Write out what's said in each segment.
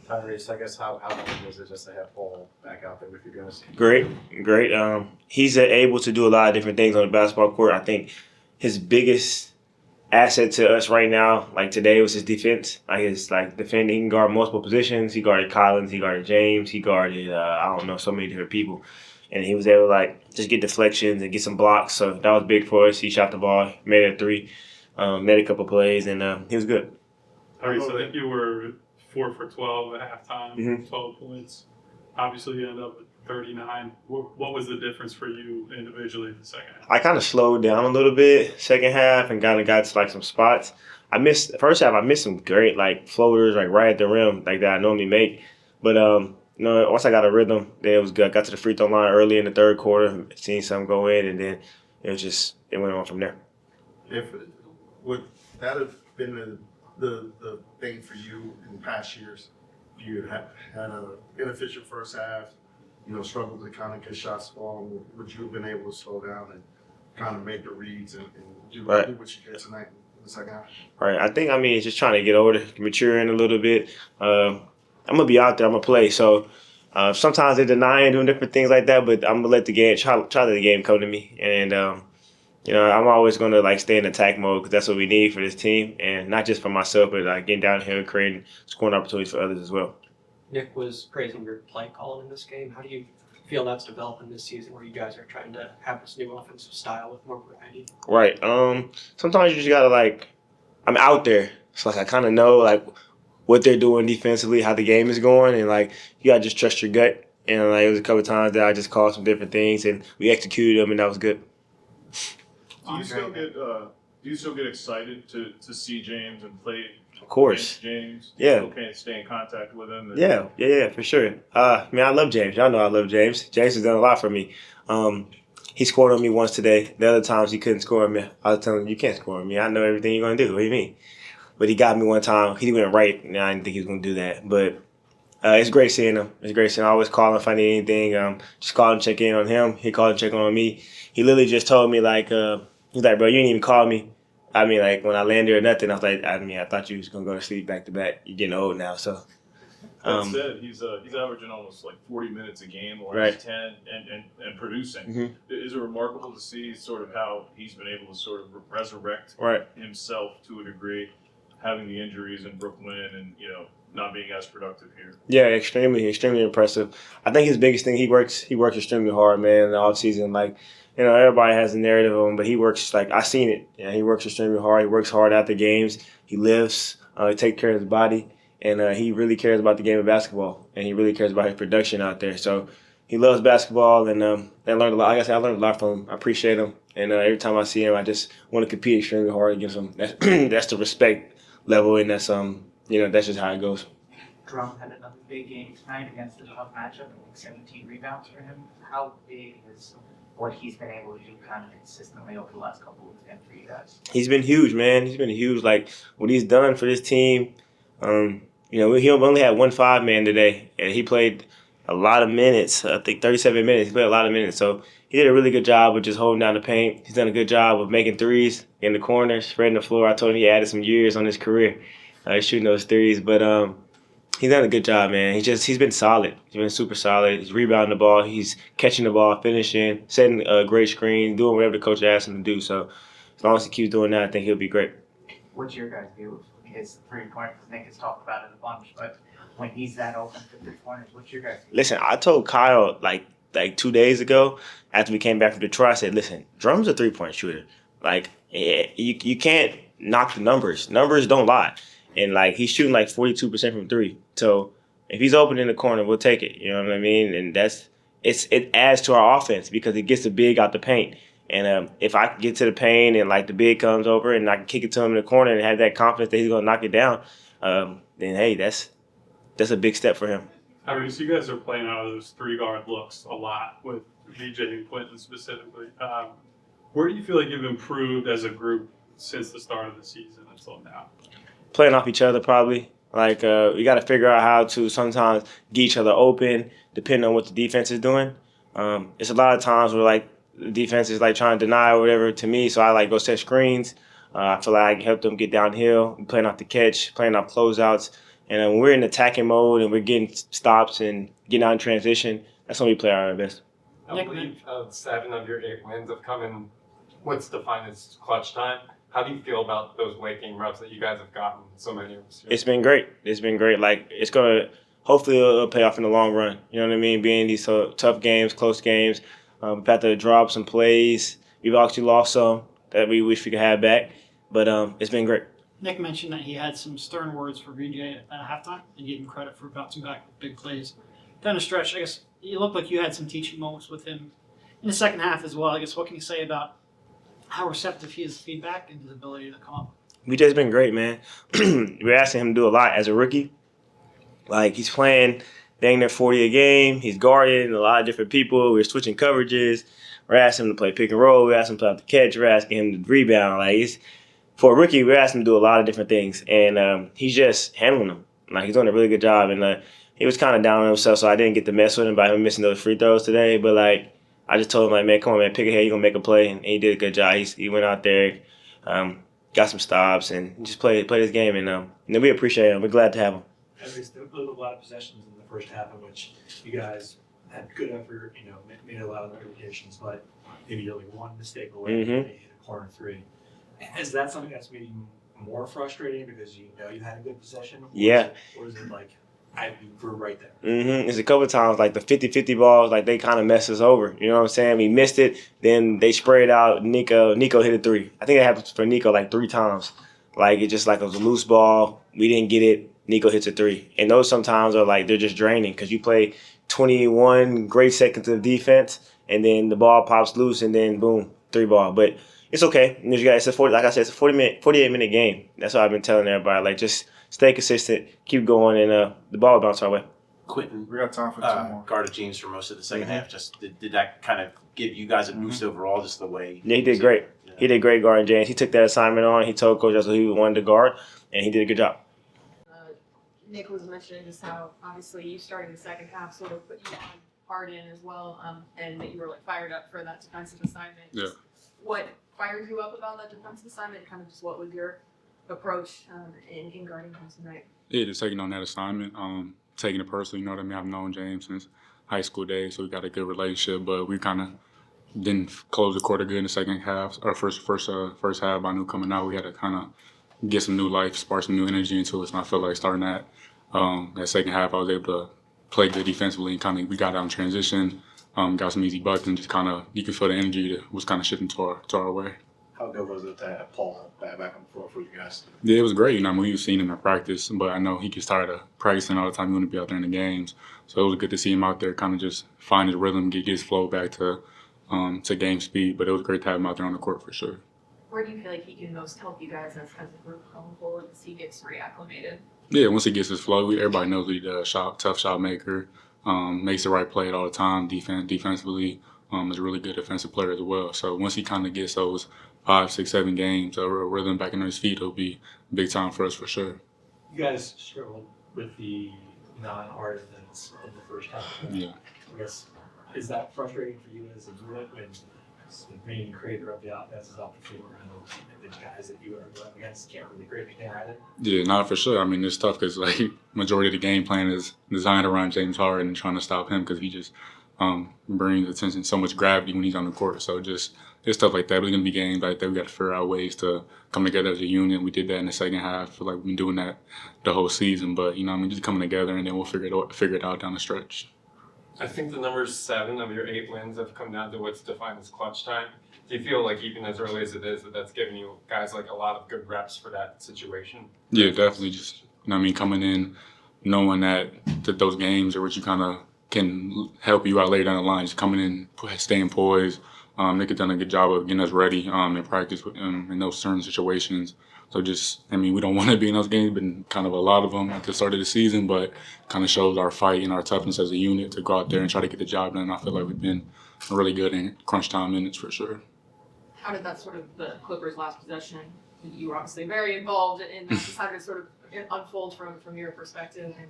Tyrese, I guess how good was it just to have Paul back out there with you guys? Great, great. He's able to do a lot of different things on the basketball court. I think his biggest asset to us right now, like today, was his defense. Like his defending, he can guard multiple positions. He guarded Collins, he guarded James, he guarded I don't know, so many different people, and he was able to just get deflections and get some blocks. So that was big for us. He shot the ball, made it a three, made a couple plays, and he was good. Tyrese, I think you were 4 for 12 at halftime, Mm-hmm. 12 points. Obviously, you ended up with 39. What was the difference for you individually in the second half? I kind of slowed down a little bit second half and kind of got to some spots. I missed first half. I missed some great floaters right at the rim that I normally make, but once I got a rhythm, then it was good. I got to the free throw line early in the third quarter, seen some go in, and then it went on from there. Would that have been the thing for you in past years? If you had an inefficient first half, struggled to kind of get shots falling, would you have been able to slow down and kind of make the reads and do what you did tonight in the second half? Right. I think, it's just trying to get older, maturing a little bit. I'm going to be out there. I'm going to play. So sometimes they're denying doing different things like that, but I'm going to let the game, try to let the game come to me. And, I'm always going to stay in attack mode because that's what we need for this team. And not just for myself, but getting down here, creating scoring opportunities for others as well. Nick was praising your play calling in this game. How do you feel that's developing this season where you guys are trying to have this new offensive style with more variety? Right. Sometimes you just got to, I'm out there. So, I kind of know, what they're doing defensively, how the game is going, and, you got to just trust your gut. And, it was a couple of times that I just called some different things, and we executed them, and that was good. Do you still get excited to see James and play? Of course. James. Yeah. Okay, stay in contact with him. Yeah, for sure. I love James. Y'all know I love James. James has done a lot for me. He scored on me once today. The other times he couldn't score on me. I was telling him, you can't score on me. I know everything you're going to do. What do you mean? But he got me one time. He went right, and I didn't think he was going to do that. But it's great seeing him. I always call him if I need anything. Just call and check in on him. He called and checked on me. He literally just told me, he's like, bro, you didn't even call me. When I landed or nothing, I was like, I thought you was going to go to sleep back to back. You're getting old now, so. That said, he's averaging almost 40 minutes a game, or right. 10, and producing. Mm-hmm. Is it remarkable to see sort of how he's been able to sort of resurrect himself to a degree, having the injuries in Brooklyn and, not being as productive here? Yeah, extremely impressive. I think his biggest thing, he works extremely hard, man, in the offseason. Everybody has a narrative of him, but he works, I seen it. Yeah, he works extremely hard. He works hard after games. He lifts. He takes care of his body. And he really cares about the game of basketball. And he really cares about his production out there. So he loves basketball, and I learned a lot. Like I said, I learned a lot from him. I appreciate him. And every time I see him, I just want to compete extremely hard against him. That's the respect level, and that's that's just how it goes. Drum had another big game tonight against a tough matchup, 17 rebounds for him. How big is what he's been able to do kind of consistently over the last couple of games for you guys? He's been huge, man. He's been huge. What he's done for this team. He only had 1 5-man today, and he played a lot of minutes. I think 37 minutes. He played a lot of minutes, so he did a really good job of just holding down the paint. He's done a good job of making threes in the corner, spreading the floor. I told him he added some years on his career, shooting those threes. But he's done a good job, man. He's been solid. He's been super solid. He's rebounding the ball. He's catching the ball, finishing, setting a great screen, doing whatever the coach asks him to do. So as long as he keeps doing that, I think he'll be great. What's your guys' view of his three-pointers? Nick has talked about it a bunch, but when he's that open for three-pointers, what's your guys' view? Listen, I told Kyle like 2 days ago after we came back from Detroit, I said, listen, Drum's a three-point shooter. You can't knock the numbers. Numbers don't lie. And he's shooting 42% from three. So if he's open in the corner, we'll take it. You know what I mean? And it adds to our offense because it gets the big out the paint. And if I can get to the paint and the big comes over and I can kick it to him in the corner and have that confidence that he's going to knock it down, then hey, that's a big step for him. Tyrese, you guys are playing out of those three-guard looks a lot with VJ and Quentin specifically. Where do you feel like you've improved as a group since the start of the season until now? Playing off each other, probably. We got to figure out how to sometimes get each other open, depending on what the defense is doing. It's a lot of times where the defense is trying to deny or whatever to me, so I go set screens. I feel like I can help them get downhill, playing off the catch, playing off closeouts, And when we're in attacking mode and we're getting stops and getting out in transition, that's when we play our best. I believe 7 of your 8 wins have come in what's defined as clutch time. How do you feel about those late game reps that you guys have gotten so many of this year? It's been great. It's been great. Like, it's going to hopefully it'll pay off in the long run. You know what I mean? Being these tough games, close games. We've had to drop some plays. We've actually lost some that we wish we could have back. But it's been great. Nick mentioned that he had some stern words for VJ at halftime and gave him credit for bouncing back with big plays. Down the stretch, I guess it looked like you had some teaching moments with him in the second half as well. I guess what can you say about how receptive he is to feedback and his ability to come up? VJ's been great, man. We're asking him to do a lot as a rookie. Like, he's playing dang near 40 a game. He's guarding a lot of different people. We're switching coverages. We're asking him to play pick and roll. We're asking him to play out the catch. We're asking him to rebound. Like, for a rookie, we're asking him to do a lot of different things. And he's just handling them. Like, he's doing a really good job. And he was kind of down on himself, so I didn't get to mess with him by him missing those free throws today. But, like, I just told him, like, man, come on, man, pick ahead. You're going to make a play. And he did a good job. He went out there, got some stops, and just played his game. And we appreciate him. We're glad to have him. At least there were a lot of possessions in the first half in which you guys had good effort, made a lot of notifications, but maybe you're like one mistake away, Mhm. they hit a corner 3. Is that something that's made you more frustrating because you know you had a good possession? Yeah. Or is it like, you were right there? There's a couple of times, like the 50-50 balls, like they kind of mess us over. You know what I'm saying? We missed it, then they sprayed out. Nico hit a 3. I think it happened for Nico like 3 times. Like, it was a loose ball. We didn't get it. Nico hits a 3. And those sometimes are like, they're just draining because you play 21 great seconds of defense and then the ball pops loose and then boom, 3 ball. But it's okay. It's a 48-minute game. That's what I've been telling everybody. Like, just stay consistent, keep going, and the ball will bounce our way. Quentin We got time for 2 more. guarded James for most of the second half. Just did that kind of give you guys a boost overall, just the way? Yeah, he did great. Yeah. He did great guarding James. He took that assignment on. He told Coach that's what he wanted to guard, and he did a good job. Nick was mentioning just how obviously you starting the second half sort of put you on hard in as well, and that you were like fired up for that defensive assignment. Yeah. What fired you up about that defensive assignment? Kind of just what was your approach in guarding him tonight? Yeah, just taking on that assignment, taking it personally. You know what I mean? I've known James since high school days, so we got a good relationship. But we kind of didn't close the quarter good in the second half. Our first half, I knew coming out we had to kind of get some new life, spark some new energy into us. And I felt like starting that second half, I was able to play good defensively and we got out in transition, got some easy buckets, and just kind of you could feel the energy that was kind of shifting to our way. How good was it to have Paul back on the floor for you guys? Yeah, it was great. We was seeing him in practice, but I know he gets tired of practicing all the time. He want to be out there in the games, so it was good to see him out there, kind of just find his rhythm, get his flow back to game speed. But it was great to have him out there on the court for sure. Where do you feel like he can most help you guys as a group going forward as he gets reacclimated? Yeah, once he gets his flow, everybody knows what he does. Tough shot maker, makes the right play all the time. Defensively, is a really good defensive player as well. So once he kind of gets those 5, 6, 7 games of rhythm back under his feet, it'll be big time for us for sure. You guys struggled with the non-hard events in the first half. Yeah. I guess, is that frustrating for you as a unit when the main creator of the offense is off the floor and the guys that you are going against can't really create anything either? Yeah, not for sure. It's tough because majority of the game plan is designed around James Harden and trying to stop him because he just brings attention, so much gravity when he's on the court. So just it's stuff like that. There's gonna be games like that. We got to figure out ways to come together as a unit. We did that in the second half. I feel like we've been doing that the whole season. But just coming together and then we'll figure it out down the stretch. I think the numbers 7 of your 8 wins have come down to what's defined as clutch time. Do you feel like even as early as it is that's giving you guys like a lot of good reps for that situation? Yeah, definitely. Just coming in, knowing that those games are what you kind of can help you out later down the line. Just coming in, staying poised. Nick has done a good job of getting us ready in practice in those certain situations. So we don't want to be in those games, but kind of a lot of them at the start of the season, but kind of shows our fight and our toughness as a unit to go out there and try to get the job done. I feel like we've been really good in crunch time minutes for sure. How did that sort of the Clippers' last possession? You were obviously very involved in that. Just how did it sort of unfold from your perspective, and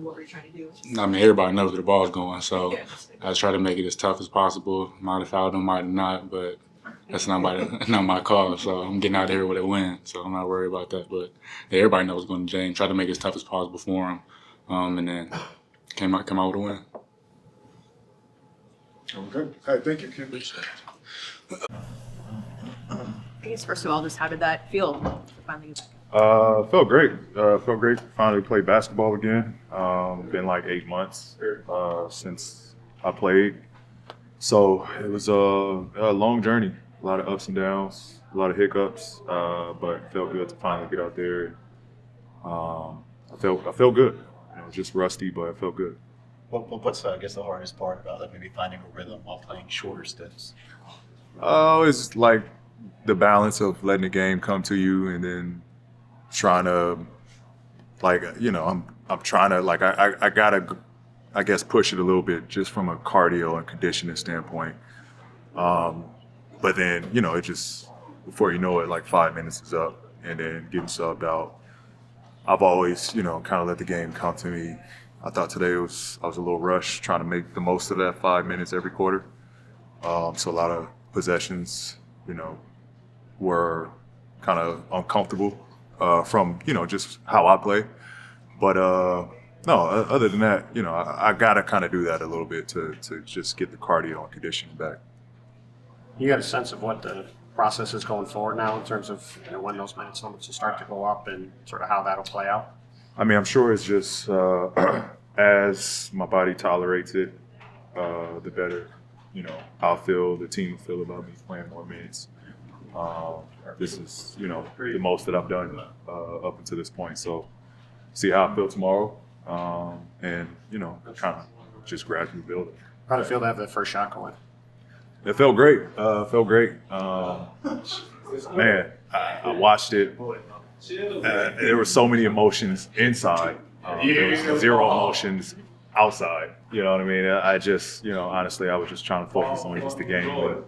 what were you trying to do? Everybody knows where the ball's going, so Yeah. I try to make it as tough as possible. Might have fouled him, might have not, but that's not my call. So I'm getting out of here with a win. So I'm not worried about that. But yeah, everybody knows going to James. Try to make it as tough as possible for him, and then come out with a win. Okay. Hey, thank you, Ken. I guess first of all, just how did that feel to finally get back? Felt great. Felt great. Finally played basketball again. Been like 8 months since I played. So it was a long journey. A lot of ups and downs, a lot of hiccups, but it felt good to finally get out there. I felt good. You know, just rusty, but it felt good. What's I guess the hardest part about it? Maybe finding a rhythm while playing shorter stints. It's like the balance of letting the game come to you and then trying to, like, you know, I'm trying to, like, I gotta, I guess, push it a little bit just from a cardio and conditioning standpoint. But then, you know, it just, before you know it, like 5 minutes is up and then getting subbed out. I've always, you know, kind of let the game come to me. I thought today I was a little rushed, trying to make the most of that 5 minutes every quarter. So a lot of possessions, you know, were kind of uncomfortable from, you know, just how I play. But no, other than that, you know, I got to kind of do that a little bit to just get the cardio and conditioning back. You got a sense of what the process is going forward now in terms of, you know, when those minutes limits will start to go up and sort of how that'll play out? I mean, I'm sure it's just as my body tolerates it, the better, you know, I'll feel, the team will feel about me playing more minutes. This is, you know, the most that I've done up until this point. So see how I feel tomorrow, and, you know, kind of just gradually build it. How'd it feel to have that first shot going? It felt great. Man, I watched it. There were so many emotions inside. There was zero emotions outside. You know what I mean? I just, you know, honestly, I was just trying to focus on just the game and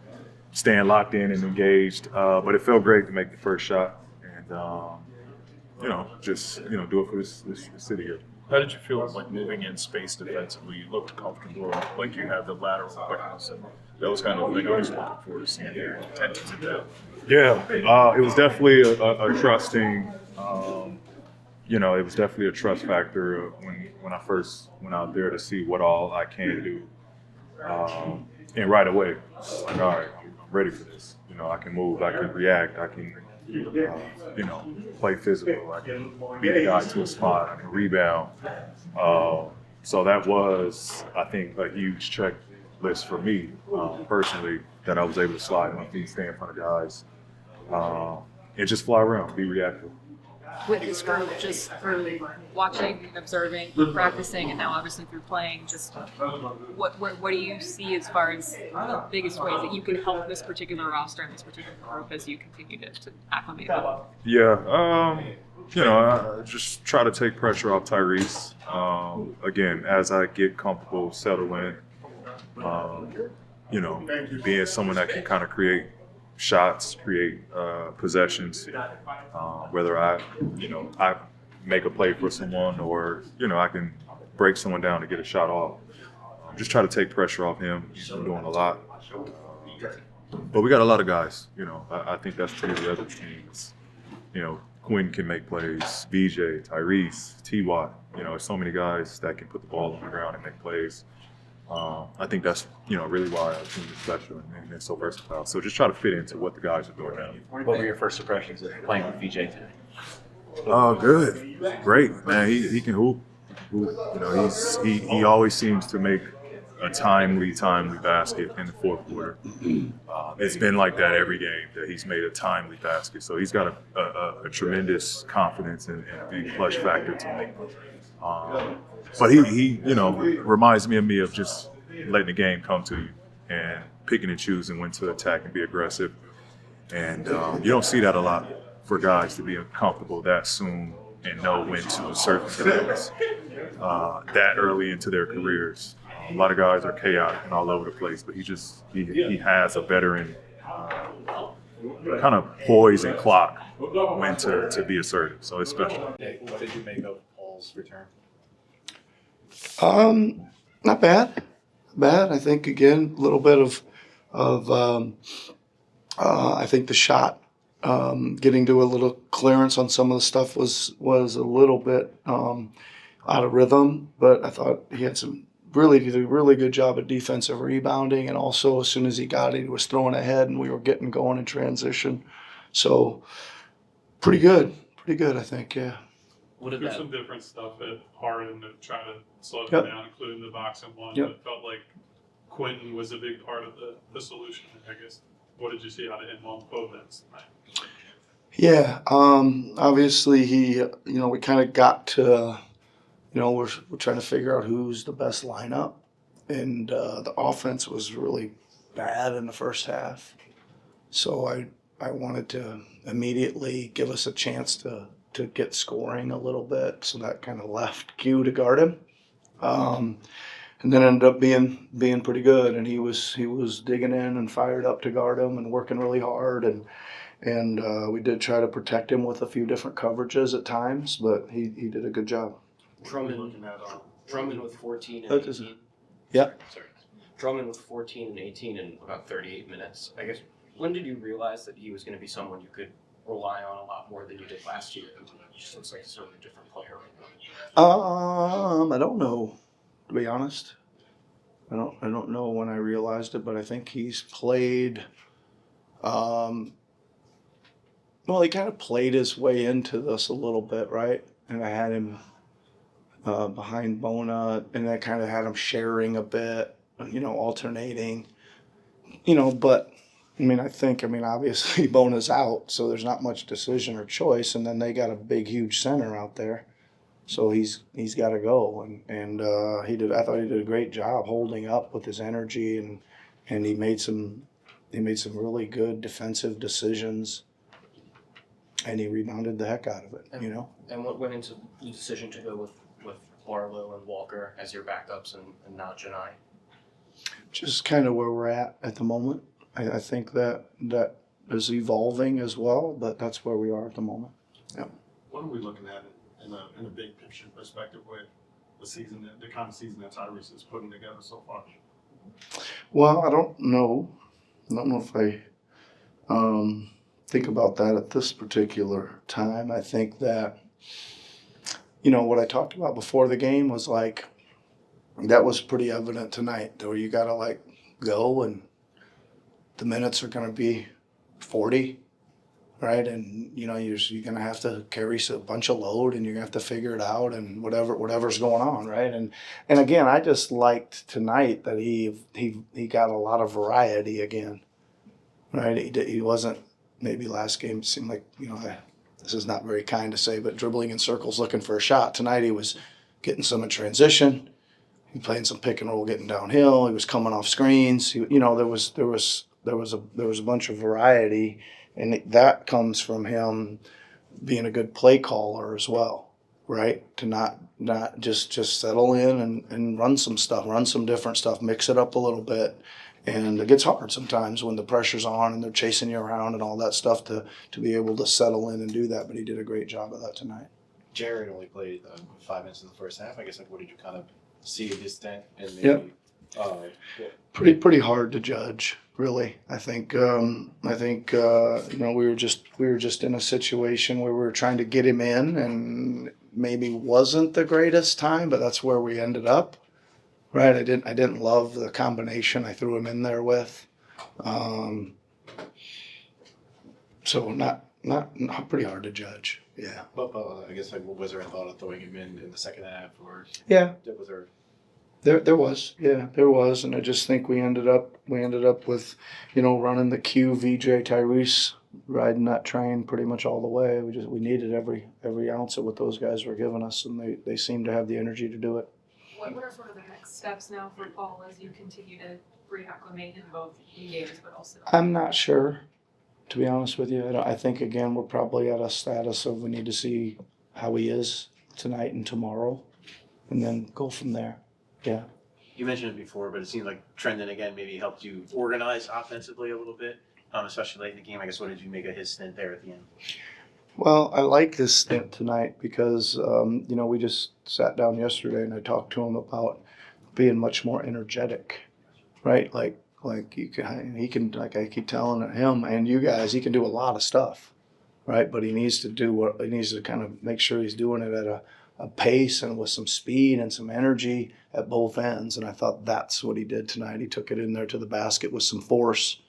staying locked in and engaged. But it felt great to make the first shot and, you know, just, you know, do it for this city here. How did you feel like moving in space defensively? You looked comfortable, like you had the lateral quickness, and that was kind of the thing I was looking forward to seeing your attention to that. Yeah, it was definitely a trusting. You know, it was definitely a trust factor when I first went out there to see what all I can do, and right away, like, all right, I'm ready for this. You know, I can move, I can react, I can, you know, play physical, I can beat a guy to a spot, I can rebound. So that was, I think, a huge checklist for me personally, that I was able to slide my feet, stay in front of guys, and just fly around, be reactive. With this group, just through watching, observing, practicing, and now obviously through playing, just what do you see as far as the biggest ways that you can help this particular roster and this particular group as you continue to acclimate with them? Yeah, you know, I just try to take pressure off Tyrese. Again, as I get comfortable, settle in, you know, being someone that can kind of create shots, create possessions, whether I make a play for someone or, you know, I can break someone down to get a shot off. Just try to take pressure off him. He's been doing a lot. But we got a lot of guys, you know. I think that's true of the other teams. You know, Quentin can make plays, BJ, Tyrese, T-Watt. You know, there's so many guys that can put the ball on the ground and make plays. I think that's, you know, really why our team is special and it's so versatile. So just try to fit into what the guys are doing now. What were your first impressions of playing with VJ today? Oh, good, great, man. He can hoop. You know, he always seems to make a timely basket in the fourth quarter. It's been like that every game that he's made a timely basket. So he's got a tremendous confidence and a clutch factor to me. But he you know, reminds me of just letting the game come to you and picking and choosing when to attack and be aggressive. And you don't see that a lot for guys to be comfortable that soon and know when to assert themselves that early into their careers. A lot of guys are chaotic and all over the place, but he has a veteran kind of poise and clock when to be assertive. So it's special. What did you make of Paul's return? Not bad. I think again a little bit of I think the shot, getting to a little clearance on some of the stuff was a little bit out of rhythm, but I thought he had did a really good job of defensive rebounding, and also as soon as he got it, he was throwing ahead, and we were getting going in transition. So pretty good, I think. Yeah. What did There's some different stuff at Harden to try to slow him Yep. down, including the boxing one. Yep. But it felt like Quentin was a big part of the solution, I guess. What did you see out of him on both ends tonight? Yeah. Obviously, we kind of got to, we're trying to figure out who's the best lineup, and the offense was really bad in the first half. So I wanted to immediately give us a chance to get scoring a little bit, so that kind of left Q to guard him, and then ended up being pretty good. And he was digging in and fired up to guard him and working really hard, and we did try to protect him with a few different coverages at times, but he did a good job. Drummond with 14 and That is- 18. Yeah. Sorry. Drummond with 14 and 18 in about 38 minutes. I guess, when did you realize that he was going to be someone you could rely on a lot more than you did last year? He just looks like a sort of a different player right now. I don't know, to be honest. I don't know when I realized it, but I think he's played. Well, he kind of played his way into this a little bit, right? And I had him behind Bona, and I kind of had him sharing a bit, alternating, but obviously Bona's out, so there's not much decision or choice, and then they got a big, huge center out there, so he's got to go, and I thought he did a great job holding up with his energy, and he made some really good defensive decisions, and he rebounded the heck out of it, And what went into the decision to go with Barlow and Walker as your backups and not Janai? Just kind of where we're at the moment. I think that is evolving as well, but that's where we are at the moment. Yeah. What are we looking at in a big picture perspective with the kind of season that Tyrese is putting together so far? Well, I don't know if I think about that at this particular time. I think that, what I talked about before the game was like, that was pretty evident tonight, where you got to go, and the minutes are going to be 40, right? And, you're going to have to carry a bunch of load, and you're going to have to figure it out, and whatever's going on, right? And again, I just liked tonight that he got a lot of variety again, right? He wasn't, maybe last game it seemed like, this is not very kind to say, but dribbling in circles looking for a shot. Tonight he was getting some in transition. He playing some pick and roll, getting downhill. He was coming off screens. There was a bunch of variety, and that comes from him being a good play caller as well, right? To not just settle in and run some stuff, run some different stuff, mix it up a little bit. And it gets hard sometimes when the pressure's on and they're chasing you around and all that stuff to be able to settle in and do that. But he did a great job of that tonight. Jared only played 5 minutes in the first half. I guess, what did you kind of see of his stint? And maybe, Pretty hard to judge, really. I think we were just in a situation where we were trying to get him in, and maybe wasn't the greatest time, but that's where we ended up. Right, I didn't love the combination I threw him in there with, so not pretty hard to judge. Yeah. But I guess was there a thought of throwing him in the second half, or yeah, was there? There was, and I just think we ended up with, running the Q, VJ, Tyrese, riding that train pretty much all the way. We needed every ounce of what those guys were giving us, and they seemed to have the energy to do it. What are sort of the next steps now for Paul as you continue to reacclimate in both games, but also? I'm not sure, to be honest with you. I think, again, we're probably at a status of we need to see how he is tonight and tomorrow, and then go from there. Yeah. You mentioned it before, but it seemed like Trendon again maybe helped you organize offensively a little bit, especially late in the game. I guess, what did you make of his stint there at the end? Well, I like this stint tonight because, we just sat down yesterday and I talked to him about being much more energetic, right? Like Like he can, like I keep telling him and you guys, he can do a lot of stuff, right? But he needs to kind of make sure he's doing it at a pace and with some speed and some energy at both ends. And I thought that's what he did tonight. He took it in there to the basket with some force,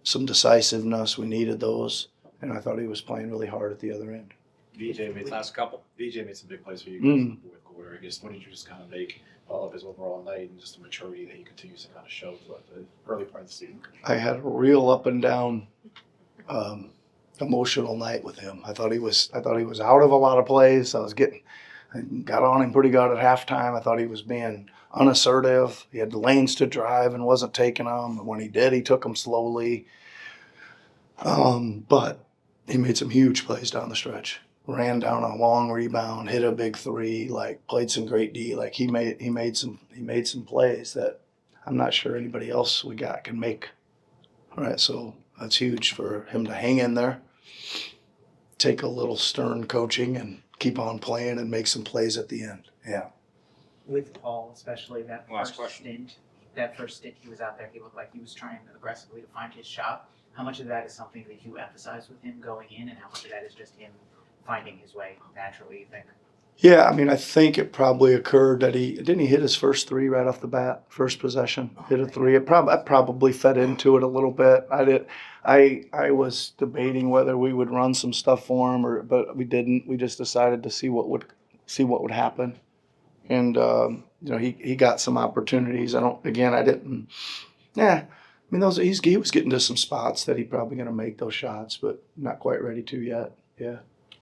some decisiveness. We needed those. And I thought he was playing really hard at the other end. VJ made Last couple. VJ made some big plays for you guys in the fourth quarter. I guess what did you just kind of make of his overall night and just the maturity that he continues to kind of show throughout the early part of the season? I had a real up and down emotional night with him. I thought he was out of a lot of plays. I got on him pretty good at halftime. I thought he was being unassertive. He had the lanes to drive and wasn't taking them. And when he did, he took them slowly. But he made some huge plays down the stretch. Ran down a long rebound, hit a big three, like played some great D. Like he made some plays that I'm not sure anybody else we got can make. All right, so that's huge for him to hang in there, take a little stern coaching, and keep on playing and make some plays at the end. Yeah. With Paul, especially that Last first stint he was out there, he looked like he was trying aggressively to find his shot. How much of that is something that you emphasize with him going in, and how much of that is just him finding his way naturally, you think? Yeah, I mean, I think it probably occurred that he hit his first three right off the bat, first possession, hit a three. I probably fed into it a little bit. I was debating whether we would run some stuff for him, but we didn't. We just decided to see what would happen, and he got some opportunities. I didn't. Yeah, I mean, he was getting to some spots that he's probably going to make those shots, but not quite ready to yet. Yeah.